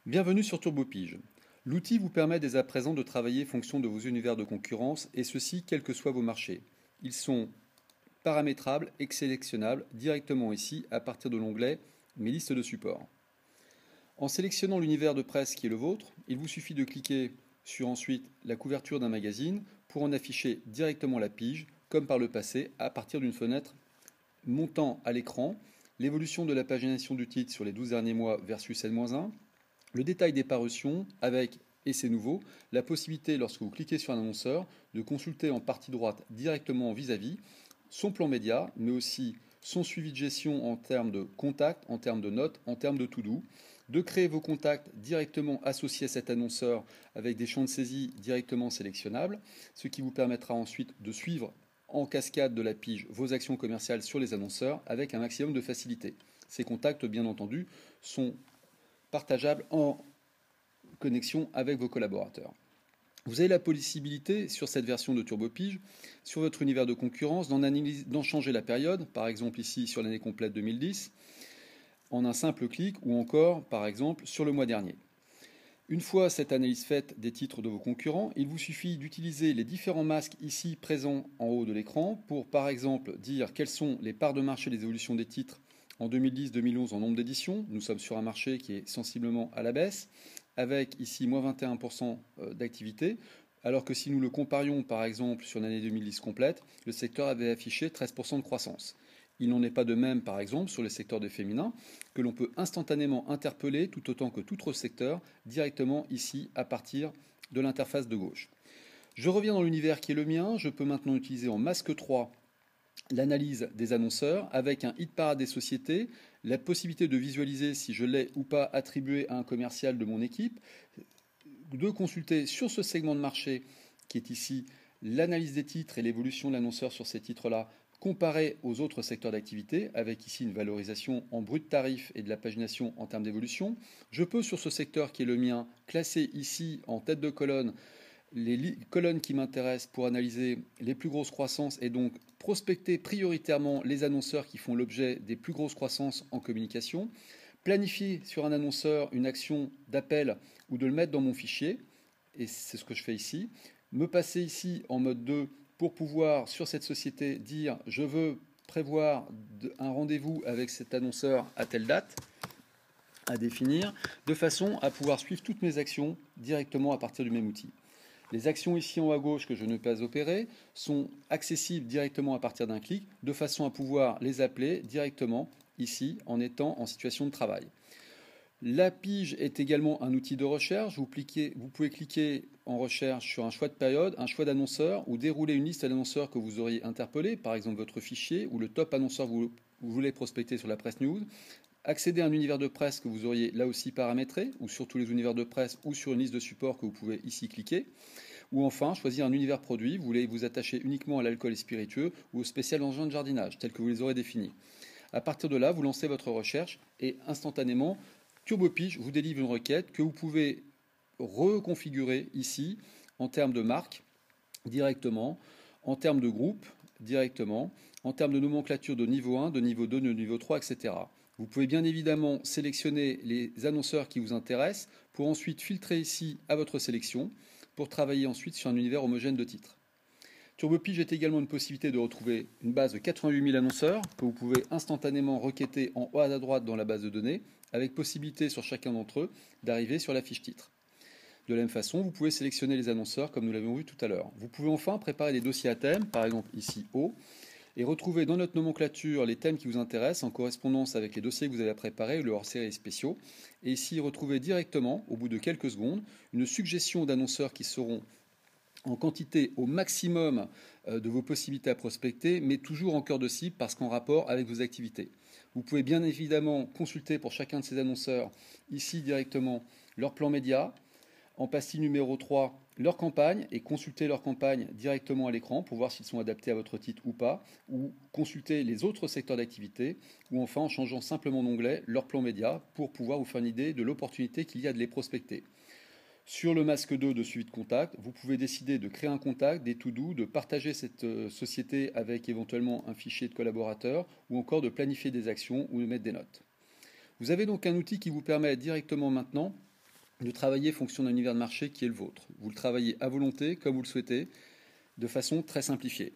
Bienvenue sur TurboPige. L'outil vous permet dès à présent de travailler en fonction de vos univers de concurrence et ceci quels que soient vos marchés. Ils sont paramétrables et sélectionnables directement ici à partir de l'onglet Mes listes de support. En sélectionnant l'univers de presse qui est le vôtre, il vous suffit de cliquer sur ensuite la couverture d'un magazine pour en afficher directement la pige, comme par le passé, à partir d'une fenêtre montant à l'écran l'évolution de la pagination du titre sur les 12 derniers mois versus N-1, le détail des parutions avec, et c'est nouveau, la possibilité lorsque vous cliquez sur un annonceur de consulter en partie droite directement en vis-à-vis son plan média, mais aussi son suivi de gestion en termes de contacts, en termes de notes, en termes de to-do, de créer vos contacts directement associés à cet annonceur avec des champs de saisie directement sélectionnables, ce qui vous permettra ensuite de suivre en cascade de la pige vos actions commerciales sur les annonceurs avec un maximum de facilité. Ces contacts, bien entendu, sont partageables en connexion avec vos collaborateurs. Vous avez la possibilité, sur cette version de TurboPige, sur votre univers de concurrence, d'en changer la période, par exemple ici sur l'année complète 2010, en un simple clic, ou encore, par exemple, sur le mois dernier. Une fois cette analyse faite des titres de vos concurrents, il vous suffit d'utiliser les différents masques ici présents en haut de l'écran pour, par exemple, dire quelles sont les parts de marché des évolutions des titres en 2010-2011 en nombre d'éditions. Nous sommes sur un marché qui est sensiblement à la baisse, avec ici moins 21% d'activité, alors que si nous le comparions par exemple sur l'année 2010 complète, le secteur avait affiché 13% de croissance. Il n'en est pas de même par exemple sur le secteur des féminins, que l'on peut instantanément interpeller tout autant que tout autre secteur directement ici à partir de l'interface de gauche. Je reviens dans l'univers qui est le mien, je peux maintenant utiliser en masque 3 l'analyse des annonceurs avec un hit parade des sociétés, la possibilité de visualiser si je l'ai ou pas attribué à un commercial de mon équipe, de consulter sur ce segment de marché qui est ici l'analyse des titres et l'évolution de l'annonceur sur ces titres-là comparé aux autres secteurs d'activité, avec ici une valorisation en brut tarif et de la pagination en termes d'évolution. Je peux sur ce secteur qui est le mien classer ici en tête de colonne les colonnes qui m'intéressent pour analyser les plus grosses croissances et donc prospecter prioritairement les annonceurs qui font l'objet des plus grosses croissances en communication, planifier sur un annonceur une action d'appel ou de le mettre dans mon fichier, et c'est ce que je fais ici, me passer ici en mode 2 pour pouvoir sur cette société dire je veux prévoir un rendez-vous avec cet annonceur à telle date, à définir, de façon à pouvoir suivre toutes mes actions directement à partir du même outil. Les actions ici en haut à gauche que je ne peux pas opérer sont accessibles directement à partir d'un clic, de façon à pouvoir les appeler directement ici en étant en situation de travail. La pige est également un outil de recherche. Vous pouvez cliquer en recherche sur un choix de période, un choix d'annonceur ou dérouler une liste d'annonceurs que vous auriez interpellés, par exemple votre fichier ou le top annonceur que vous voulez prospecter sur la presse news. Accéder à un univers de presse que vous auriez là aussi paramétré, ou sur tous les univers de presse, ou sur une liste de support que vous pouvez ici cliquer. Ou enfin, choisir un univers produit, vous voulez vous attacher uniquement à l'alcool et spiritueux, ou au spécial engin de jardinage, tel que vous les aurez définis. À partir de là, vous lancez votre recherche, et instantanément, TurboPige vous délivre une requête que vous pouvez reconfigurer ici, en termes de marque, directement, en termes de groupe, directement, en termes de nomenclature de niveau 1, de niveau 2, de niveau 3, etc. Vous pouvez bien évidemment sélectionner les annonceurs qui vous intéressent pour ensuite filtrer ici à votre sélection pour travailler ensuite sur un univers homogène de titres. TurboPige est également une possibilité de retrouver une base de 88 000 annonceurs que vous pouvez instantanément requêter en haut à droite dans la base de données avec possibilité sur chacun d'entre eux d'arriver sur la fiche titre. De la même façon, vous pouvez sélectionner les annonceurs comme nous l'avons vu tout à l'heure. Vous pouvez enfin préparer des dossiers à thème, par exemple ici haut, et retrouver dans notre nomenclature les thèmes qui vous intéressent en correspondance avec les dossiers que vous avez préparés ou le hors-série spéciaux. Et ici, retrouver directement, au bout de quelques secondes, une suggestion d'annonceurs qui seront en quantité au maximum de vos possibilités à prospecter, mais toujours en cœur de cible parce qu'en rapport avec vos activités. Vous pouvez bien évidemment consulter pour chacun de ces annonceurs, ici directement, leur plan média, en pastille numéro 3, leur campagne et consulter leur campagne directement à l'écran pour voir s'ils sont adaptés à votre titre ou pas, ou consulter les autres secteurs d'activité, ou enfin en changeant simplement d'onglet leur plan média pour pouvoir vous faire une idée de l'opportunité qu'il y a de les prospecter. Sur le masque 2 de suivi de contact, vous pouvez décider de créer un contact, des to-do, de partager cette société avec éventuellement un fichier de collaborateurs, ou encore de planifier des actions ou de mettre des notes. Vous avez donc un outil qui vous permet directement maintenant de travailler fonction d'un univers de marché qui est le vôtre. Vous le travaillez à volonté, comme vous le souhaitez, de façon très simplifiée.